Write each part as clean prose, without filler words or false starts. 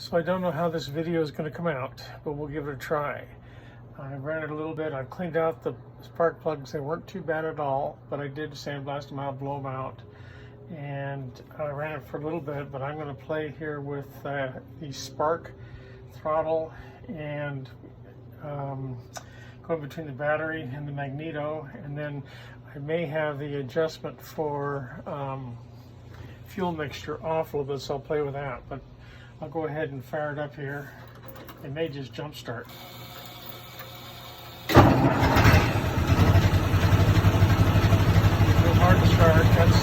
So I don't know how this video is going to come out, but we'll give it a try. I ran it a little bit. I've cleaned out the spark plugs. They weren't too bad at all, but I did sandblast them out, blow them out. And I ran it for a little bit, but I'm going to play here with the spark throttle and going between the battery and the magneto, and then I may have the adjustment for fuel mixture off a little bit, so I'll play with that. But I'll go ahead and fire it up here. It may just jump start. Real hard to start. That's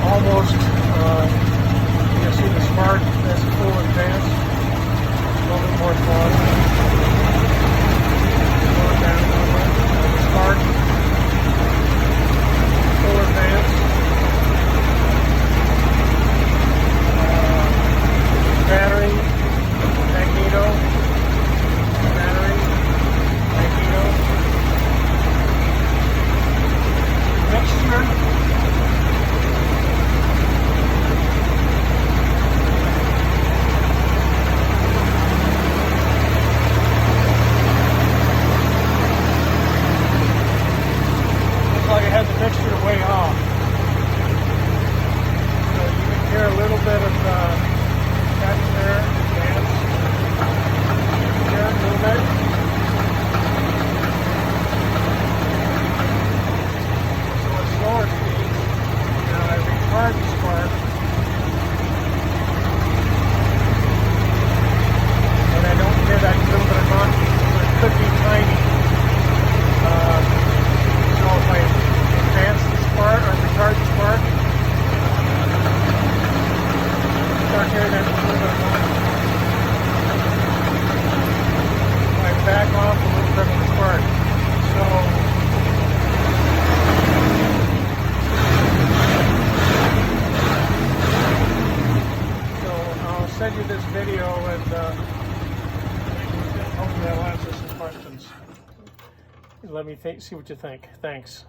almost, you can see the spark as full advance. A little bit more throttle. Slow it down a little bit. The spark, full advance. Battery, magneto, battery, magneto, mixture, looks like it has the mixture way off, so you can hear a little bit of that's there, advance, here a little bit. So at slower speed, now I retard the spark, and I don't hear that little bit of knocking, so it could be tiny. So if I advance the spark, or retard the spark, start hearing that little bit of noise. I back off a little bit of the spark. So I'll send you this video, and hopefully that'll answer some questions. Let me see what you think. Thanks.